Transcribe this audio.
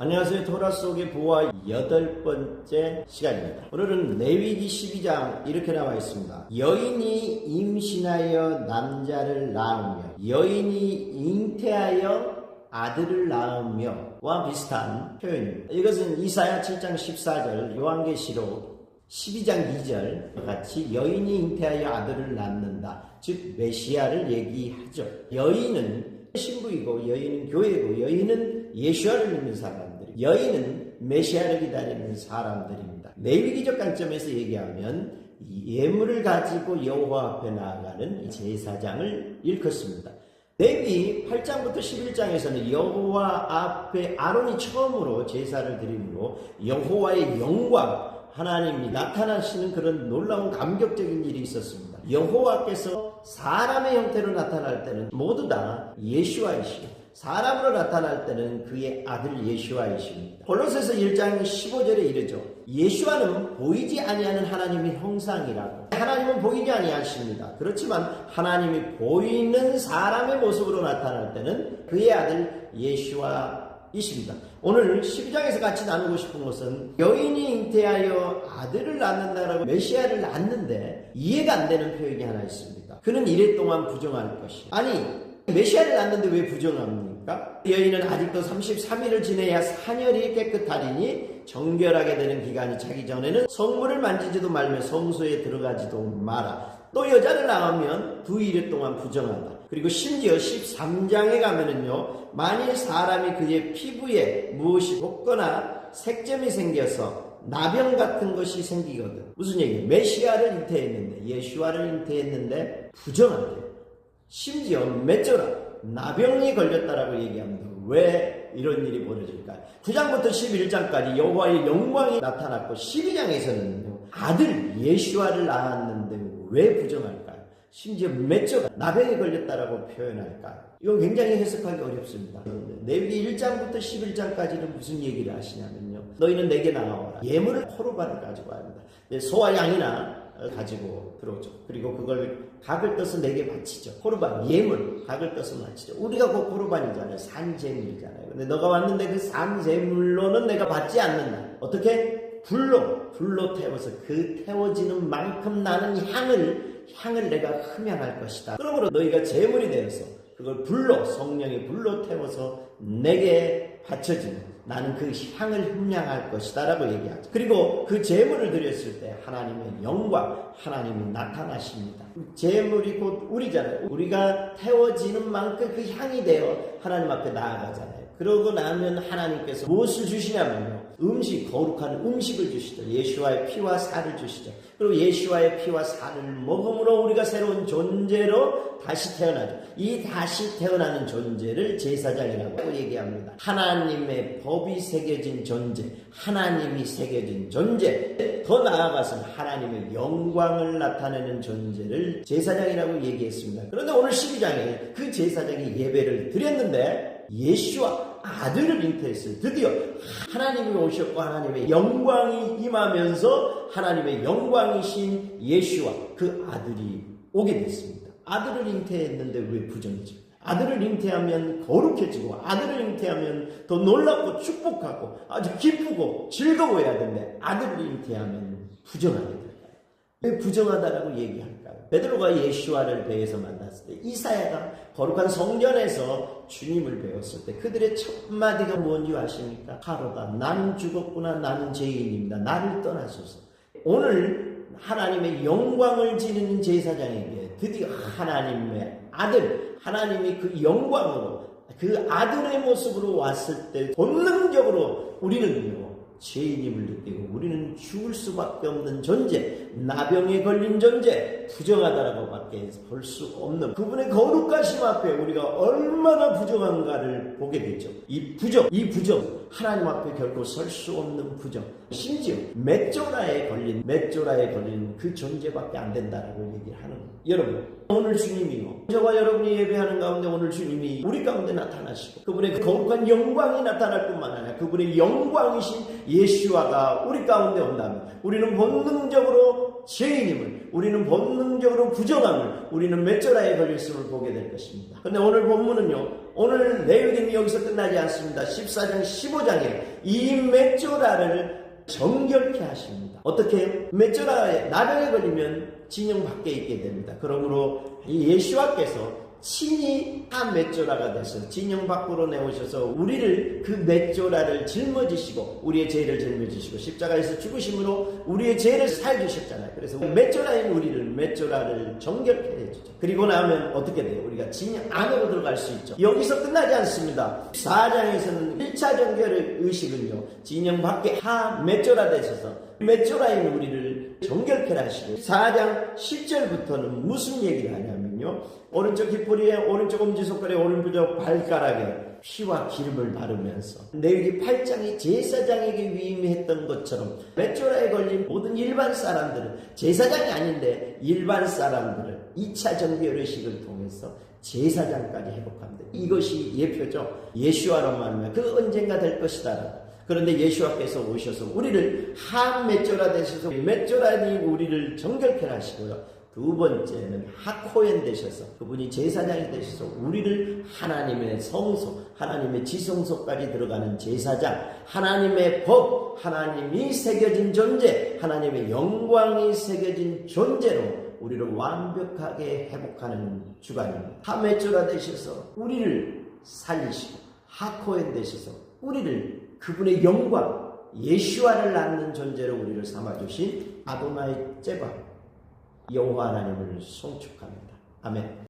안녕하세요. 토라 속의 부와 8번째 시간입니다. 오늘은 레위기 12장 이렇게 나와 있습니다. 여인이 임신하여 남자를 낳으며 여인이 잉태하여 아들을 낳으며와 비슷한 표현입니다. 이것은 이사야 7장 14절, 요한계시록 12장 2절 같이 여인이 잉태하여 아들을 낳는다. 즉 메시아를 얘기하죠. 여인은 신부이고 여인은 교회고 여인은 예수와를 믿는 사람들, 여인은 메시아를 기다리는 사람들입니다. 레위기적 관점에서 얘기하면 예물을 가지고 여호와 앞에 나아가는 제사장을 일컫습니다. 레위 8장부터 11장에서는 여호와 앞에 아론이 처음으로 제사를 드림으로 여호와의 영광, 하나님이 나타나시는 그런 놀라운 감격적인 일이 있었습니다. 여호와께서 사람의 형태로 나타날 때는 모두 다 예수와이시고 사람으로 나타날 때는 그의 아들 예수와이십니다. 골로새서 1장 15절에 이르죠. 예수와는 보이지 아니하는 하나님의 형상이라고. 하나님은 보이지 아니하십니다. 그렇지만 하나님이 보이는 사람의 모습으로 나타날 때는 그의 아들 예수와 이십니다. 오늘 12장에서 같이 나누고 싶은 것은 여인이 잉태하여 아들을 낳는다라고 메시아를 낳는데 이해가 안 되는 표현이 하나 있습니다. 그는 이래 동안 부정할 것이. 아니 메시아를 낳는데 왜 부정합니까? 여인은 아직도 33일을 지내야 산열이 깨끗하리니 정결하게 되는 기간이 차기 전에는 성물을 만지지도 말며 성소에 들어가지도 마라. 또 여자를 낳으면 2일 동안 부정한다. 그리고 심지어 13장에 가면은요, 만일 사람이 그의 피부에 무엇이 돋거나 색점이 생겨서 나병 같은 것이 생기거든. 무슨 얘기예요? 메시아를 잉태했는데, 예수와를 잉태했는데 부정한대요. 심지어 맺혀라, 나병이 걸렸다라고 얘기합니다. 왜 이런 일이 벌어질까요? 9장부터 11장까지 여호와의 영광이 나타났고 12장에서는요, 아들 예수와를 낳았는데 왜 부정할까요? 심지어 맺혀가 나병에 걸렸다라고 표현할까요? 이건 굉장히 해석하기 어렵습니다. 레위기 1장부터 11장까지는 무슨 얘기를 하시냐면요, 너희는 내게 나와라. 예물을 코르반을 가지고 합니다. 소와 양이나 가지고 들어오죠. 그리고 그걸 각을 떠서 내게 바치죠. 코르반, 예물, 각을 떠서 바치죠. 우리가 그 코르반이잖아요. 산제물이잖아요. 근데 너가 왔는데 그 산제물로는 내가 받지 않는다. 어떻게? 불로 태워서 그 태워지는 만큼 나는 향을 내가 흠양할 것이다. 그러므로 너희가 제물이 되어서 그걸 성령의 불로 태워서 내게 바쳐지는, 나는 그 향을 흠양할 것이다 라고 얘기하죠. 그리고 그 제물을 드렸을 때 하나님의 영광, 하나님이 나타나십니다. 제물이 곧 우리잖아요. 우리가 태워지는 만큼 그 향이 되어 하나님 앞에 나아가잖아요. 그러고 나면 하나님께서 무엇을 주시냐면요, 거룩한 음식을 주시죠. 예수와의 피와 살을 주시죠. 그리고 예수와의 피와 살을 먹음으로 우리가 새로운 존재로 다시 태어나죠. 이 다시 태어나는 존재를 제사장이라고 얘기합니다. 하나님의 법이 새겨진 존재, 하나님이 새겨진 존재, 더 나아가서는 하나님의 영광을 나타내는 존재를 제사장이라고 얘기했습니다. 그런데 오늘 12장에 그 제사장이 예배를 드렸는데 예수와 아들을 잉태했어요. 드디어 하나님이 오셨고 하나님의 영광이 임하면서 하나님의 영광이신 예수와 그 아들이 오게 됐습니다. 아들을 잉태했는데 왜 부정이죠? 아들을 잉태하면 거룩해지고 아들을 잉태하면 더 놀랍고 축복하고 아주 기쁘고 즐거워야 되는데 아들을 잉태하면 부정하게 될까요? 왜 부정하다라고 얘기할까요? 베드로가 예수와를 배에서 만났을 때, 이사야가 거룩한 성전에서 주님을 배웠을 때 그들의 첫 마디가 뭔지 아십니까? 가로다, 나는 죽었구나, 나는 죄인입니다, 나를 떠나소서. 오늘 하나님의 영광을 지니는 제사장에게 드디어 하나님의 아들, 하나님이 그 영광으로 그 아들의 모습으로 왔을 때 본능적으로 우리는요, 죄인임을 느끼고 우리는 죽을 수밖에 없는 존재, 나병에 걸린 존재, 부정하다라고 밖에 볼 수 없는 그분의 거룩하심 앞에 우리가 얼마나 부정한가를 보게 되죠. 이 부정, 하나님 앞에 결코 설 수 없는 부정, 심지어 맷조라에 걸린 그 존재밖에 안 된다라고 얘기를 하는 거예요. 여러분, 오늘 주님이요, 저와 여러분이 예배하는 가운데 오늘 주님이 우리 가운데 나타나시고 그분의 그 거룩한 영광이 나타날 뿐만 아니라 그분의 영광이신 예수와가 우리 가운데 온다면 우리는 본능적으로 죄인임을, 우리는 본능적으로 부정함을, 우리는 맷조라에 걸렸음을 보게 될 것입니다. 그런데 오늘 본문은요, 오늘 레위기는 여기서 끝나지 않습니다. 14장 15장에 이 맷조라를 정결케 하십니다. 어떻게 해요? 맷조라에 나병에 걸리면 진영 밖에 있게 됩니다. 그러므로 이 예수와께서 친히 한 맷조라가 돼서 진영 밖으로 내오셔서 우리를 그 맷조라를 짊어지시고 우리의 죄를 짊어지시고 십자가에서 죽으심으로 우리의 죄를 사해주셨잖아요. 그래서 맷조라인 우리를 맷조라를 정결케 해주죠. 그리고 나면 어떻게 돼요? 우리가 진영 안으로 들어갈 수 있죠. 여기서 끝나지 않습니다. 4장에서는 1차 정결의 의식은요, 진영 밖에 하 맷조라 되셔서 맷조라인 우리를 정결케 하시고 4장 10절부터는 무슨 얘기를 하냐면요, 오른쪽 깃뿌리에 오른쪽 엄지손가락에 오른쪽 발가락에 피와 기름을 바르면서 레위기 8장이 제사장에게 위임했던 것처럼 맷조라에 걸린 모든 일반 사람들은 제사장이 아닌데 일반 사람들을 2차 정결의식을 통해서 제사장까지 회복합니다. 이것이 예표죠. 예수와로 말하면 그 언젠가 될 것이다. 그런데 예수와께서 오셔서 우리를 한 맷조라 되셔서 맷조라니 우리를 정결케 하시고요. 두 번째는 하코엔 되셔서 그분이 제사장이 되셔서 우리를 하나님의 성소, 하나님의 지성소까지 들어가는 제사장, 하나님의 법, 하나님이 새겨진 존재, 하나님의 영광이 새겨진 존재로 우리를 완벽하게 회복하는 주관입니다. 하메조라 되셔서 우리를 살리시고 하코엔 되셔서 우리를 그분의 영광, 예수와를 낳는 존재로 우리를 삼아주신 아도나이 째바 여호와 하나님을 송축합니다. 아멘.